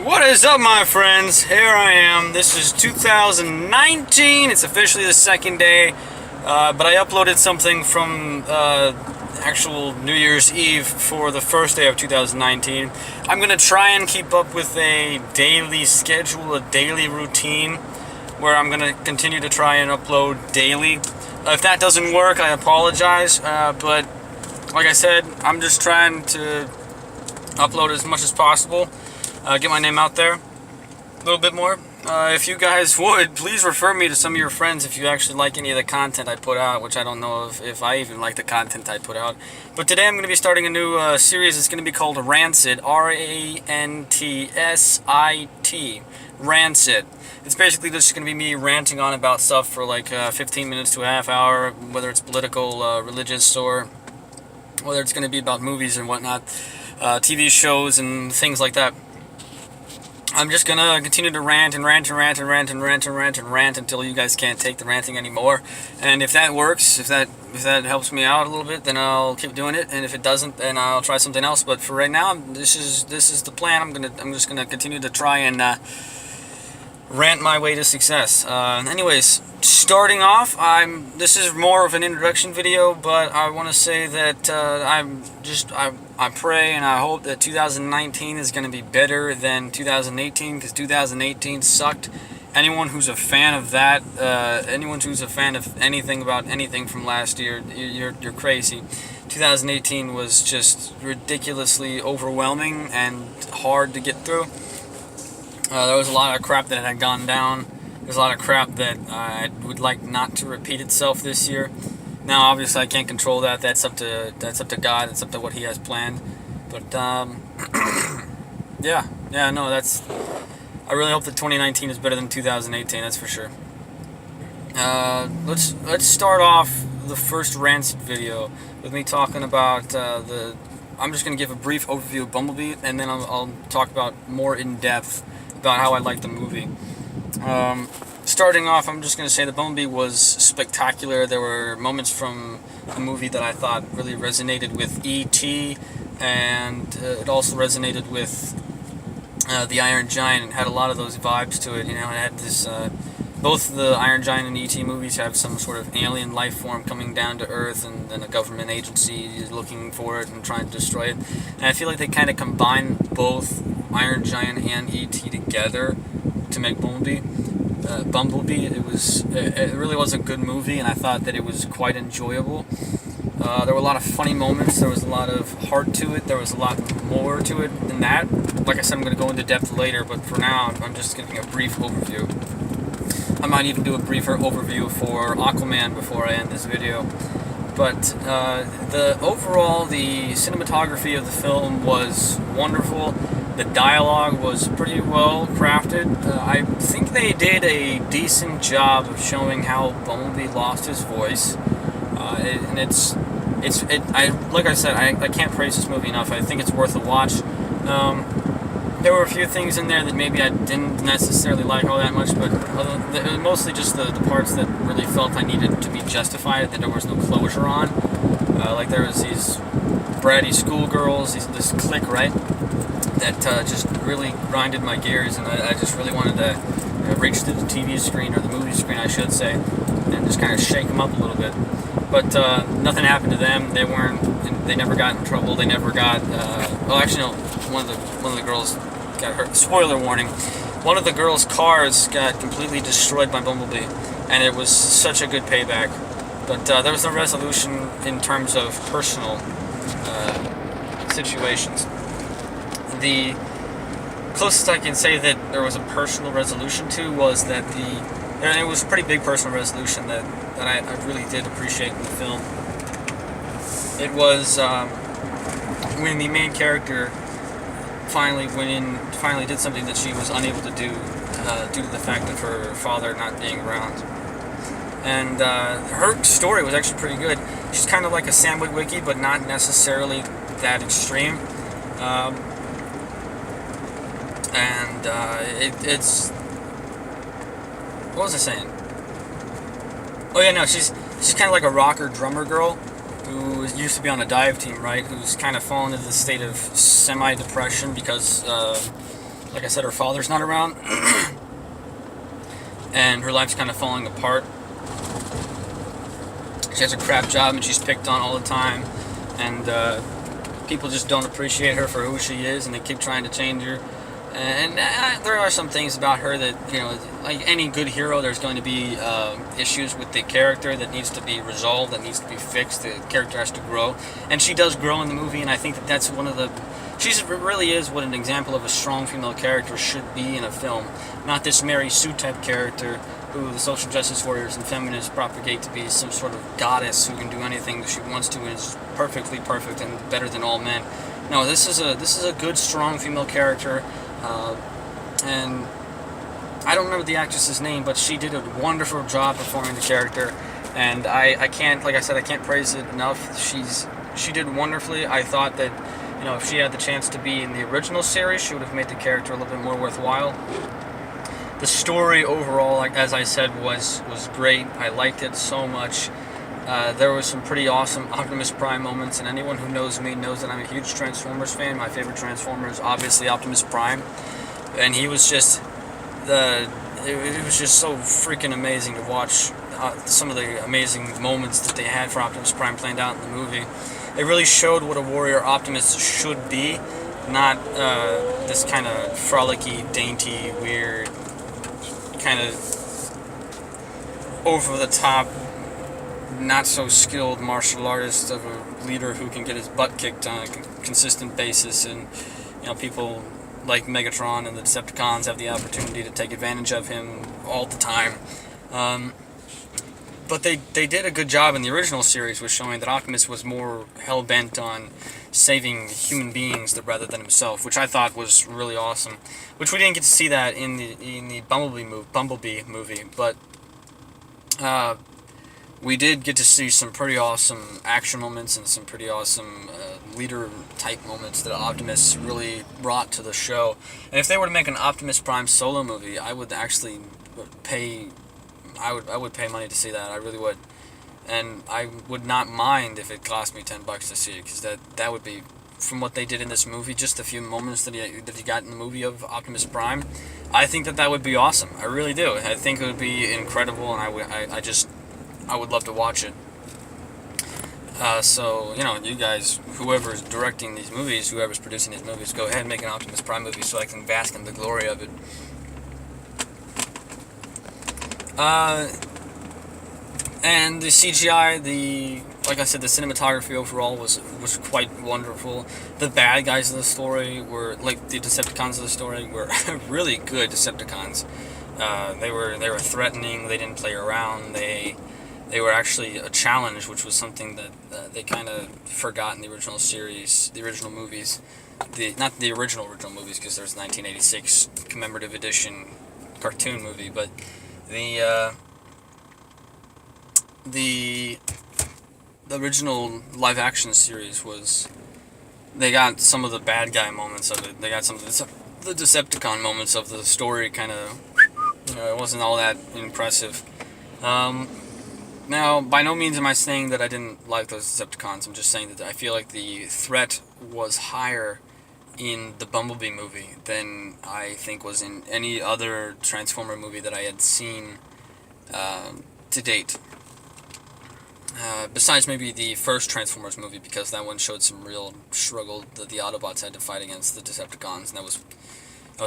What is up, my friends? Here I am. This is 2019. It's officially the second day, but I uploaded something from actual New Year's Eve for the first day of 2019. I'm going to try and keep up with a daily schedule, a daily routine, where I'm going to continue to try and upload daily. If that doesn't work, I apologize, but like I said, I'm just trying to upload as much as possible. Get my name out there a little bit more. If you guys would, please refer me to some of your friends if you actually like any of the content I put out, which I don't know if I even like the content I put out. But today I'm going to be starting a new series. It's going to be called Rants It, R-A-N-T-S-I-T, Rants It. It's basically just going to be me ranting on about stuff for like 15 minutes to a half hour, whether it's political, religious, or whether it's going to be about movies and whatnot, TV shows and things like that. I'm just gonna continue to rant and rant and rant and rant and rant and rant and rant until you guys can't take the ranting anymore. And if that works, if that helps me out a little bit, then I'll keep doing it. And if it doesn't, then I'll try something else. But for right now, this is the plan. I'm just gonna continue to try and rant my way to success. Anyways, starting off, this is more of an introduction video, but I want to say that I pray and I hope that 2019 is going to be better than 2018, because 2018 sucked. Anyone who's a fan of that, anyone who's a fan of anything about anything from last year, you're crazy. 2018 was just ridiculously overwhelming and hard to get through. There was a lot of crap that had gone down. There's a lot of crap that I would like not to repeat itself this year. Now, obviously, I can't control that. That's up to God. That's up to what He has planned. But yeah. No, I really hope that 2019 is better than 2018. That's for sure. Let's start off the first Rants It video with me talking about I'm just going to give a brief overview of Bumblebee, and then I'll talk about more in depth about how I like the movie. Starting off, I'm just going to say that Bumblebee was spectacular. There were moments from the movie that I thought really resonated with E.T., and it also resonated with the Iron Giant, and had a lot of those vibes to it. You know, it had this, both the Iron Giant and E.T. movies have some sort of alien life form coming down to Earth, and then a government agency is looking for it and trying to destroy it. And I feel like they kind of combine both Iron Giant and E.T. together to make Bumblebee. It really was a good movie, and I thought that it was quite enjoyable. There were a lot of funny moments. There was a lot of heart to it. There was a lot more to it than that. Like I said, I'm going to go into depth later, but for now, I'm just giving a brief overview. I might even do a briefer overview for Aquaman before I end this video. But the cinematography of the film was wonderful. The dialogue was pretty well crafted. I think they did a decent job of showing how Bumblebee lost his voice. Like I said, I can't praise this movie enough. I think it's worth a watch. There were a few things in there that maybe I didn't necessarily like all that much, but it was mostly just the parts that really felt I needed to be justified, that there was no closure on. Like there was these bratty schoolgirls, this clique, right? That just really grinded my gears, and I just really wanted to reach to the TV screen, or the movie screen, I should say, and just kind of shake them up a little bit. But nothing happened to them. They never got in trouble. They never got. Well, actually, no. One of the girls got hurt. Spoiler warning. One of the girls' cars got completely destroyed by Bumblebee, and it was such a good payback. But there was no resolution in terms of personal situations. The closest I can say that there was a personal resolution to was that and it was a pretty big personal resolution that I really did appreciate in the film. It was when the main character finally did something that she was unable to do due to the fact of her father not being around. And her story was actually pretty good. She's kind of like a Sam Witwicky, but not necessarily that extreme. It's what was I saying? Oh yeah, no, she's kind of like a rocker drummer girl who used to be on a dive team, right? Who's kind of fallen into the state of semi-depression because Like I said, her father's not around, and her life's kind of falling apart. She has a crap job, and she's picked on all the time, and people just don't appreciate her for who she is, and they keep trying to change her. And there are some things about her that, like any good hero, there's going to be issues with the character that needs to be resolved, that needs to be fixed. The character has to grow, and she does grow in the movie, and I think that that's one of the... She really is what an example of a strong female character should be in a film. Not this Mary Sue type character who the social justice warriors and feminists propagate to be some sort of goddess who can do anything that she wants to and is perfectly perfect and better than all men. No, this is a good, strong female character, and I don't remember the actress's name, but she did a wonderful job performing the character, and I can't, like I said, I can't praise it enough. She did wonderfully. I thought that, if she had the chance to be in the original series, she would have made the character a little bit more worthwhile. The story overall, like as I said, was great. I liked it so much. There was some pretty awesome Optimus Prime moments, and anyone who knows me knows that I'm a huge Transformers fan. My favorite Transformer is obviously Optimus Prime, and he was just it was just so freaking amazing to watch some of the amazing moments that they had for Optimus Prime planned out in the movie. It really showed what a warrior Optimus should be, not this kind of frolicky, dainty, weird, kind of over-the-top, not-so-skilled martial artist of a leader who can get his butt kicked on a consistent basis, and people like Megatron and the Decepticons have the opportunity to take advantage of him all the time. But they did a good job in the original series with showing that Optimus was more hell-bent on saving human beings rather than himself, which I thought was really awesome. Which we didn't get to see that in the Bumblebee movie, but we did get to see some pretty awesome action moments and some pretty awesome leader-type moments that Optimus really brought to the show. And if they were to make an Optimus Prime solo movie, I would actually pay... I would pay money to see that. I really would. And I would not mind if it cost me $10 to see it, because that would be, from what they did in this movie, just a few moments that you got in the movie of Optimus Prime, I think that would be awesome. I really do. I think it would be incredible, and I would love to watch it. So, you guys, whoever's directing these movies, whoever's producing these movies, go ahead and make an Optimus Prime movie so I can bask in the glory of it. And the CGI, like I said, the cinematography overall was quite wonderful. The bad guys of the story were, like the Decepticons of the story, were really good Decepticons. They were threatening. They didn't play around. They were actually a challenge, which was something that they kind of forgot in the original series, the original movies. Not the original movies, because there's 1986 commemorative edition cartoon movie, but the original live action series was, they got some of the bad guy moments of it. They got some of the Decepticon moments of the story. Kind of, it wasn't all that impressive. Now, by no means am I saying that I didn't like those Decepticons. I'm just saying that I feel like the threat was higher in the Bumblebee movie than I think was in any other Transformer movie that I had seen to date. Besides maybe the first Transformers movie, because that one showed some real struggle that the Autobots had to fight against the Decepticons, and that was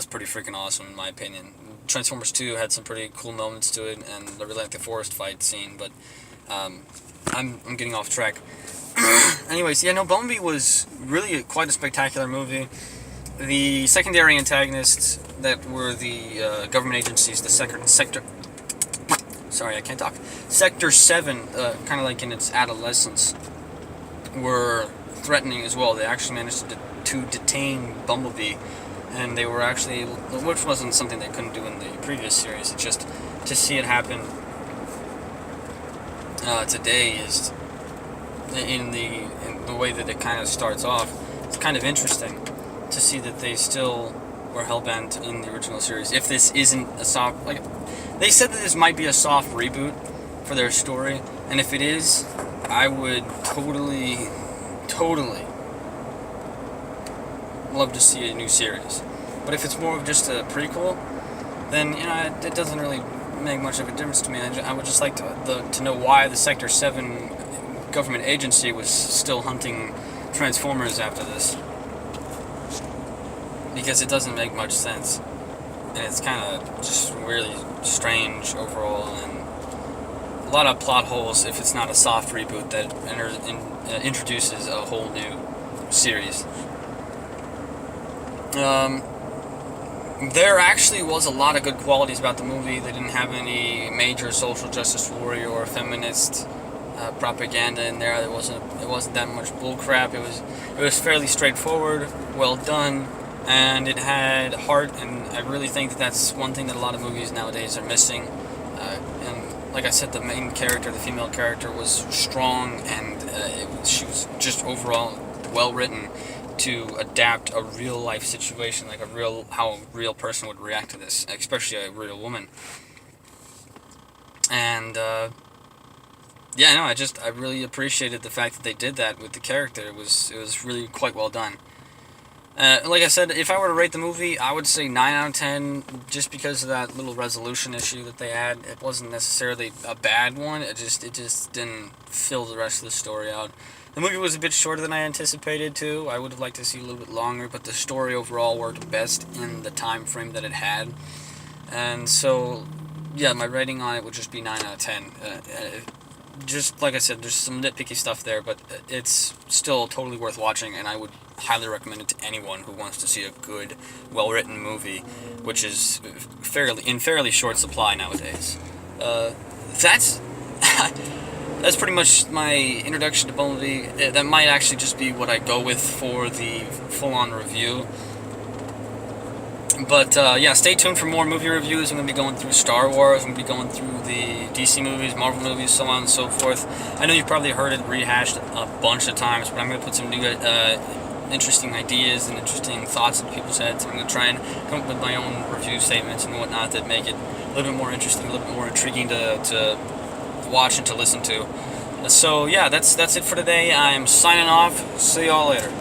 pretty freaking awesome in my opinion. Transformers 2 had some pretty cool moments to it, and I really like the forest fight scene, but I'm getting off track. Anyways, Bumblebee was really quite a spectacular movie. The secondary antagonists that were the government agencies, the Sector 7, kind of like in its adolescence, were threatening as well. They actually managed to detain Bumblebee, and they were actually, which wasn't something they couldn't do in the previous series. It's just to see it happen today is in the way that it kind of starts off. It's kind of interesting to see that they still were hellbent in the original series. If this isn't a soft, like they said that this might be a soft reboot for their story, and if it is, I would totally love to see a new series. But if it's more of just a prequel, then it doesn't really make much of a difference to me. I would just like to know why the Sector 7 government agency was still hunting Transformers after this, because it doesn't make much sense, and it's kind of just really strange overall, and a lot of plot holes if it's not a soft reboot that introduces a whole new series. There actually was a lot of good qualities about the movie. They didn't have any major social justice warrior or feminist propaganda in there. It wasn't that much bullcrap. It was fairly straightforward, well done, and it had heart. And I really think that that's one thing that a lot of movies nowadays are missing. And like I said, the main character, the female character, was strong, and she was just overall well written to adapt a real life situation, like how a real person would react to this, especially a real woman. And I really appreciated the fact that they did that with the character. It was really quite well done. Like I said, if I were to rate the movie, I would say 9 out of 10, just because of that little resolution issue that they had. It wasn't necessarily a bad one. It just didn't fill the rest of the story out. The movie was a bit shorter than I anticipated, too. I would have liked to see a little bit longer, but the story overall worked best in the time frame that it had. And so, yeah, my rating on it would just be 9 out of 10. Just like I said, there's some nitpicky stuff there, but it's still totally worth watching, and I would highly recommend it to anyone who wants to see a good, well-written movie, which is fairly short supply nowadays. That's pretty much my introduction to Bumblebee. That might actually just be what I go with for the full-on review. But, stay tuned for more movie reviews. I'm going to be going through Star Wars. I'm going to be going through the DC movies, Marvel movies, so on and so forth. I know you've probably heard it rehashed a bunch of times, but I'm going to put some new interesting ideas and interesting thoughts into people's heads. I'm going to try and come up with my own review statements and whatnot that make it a little bit more interesting, a little bit more intriguing to watch and to listen to. So, yeah, that's it for today. I am signing off. See y'all later.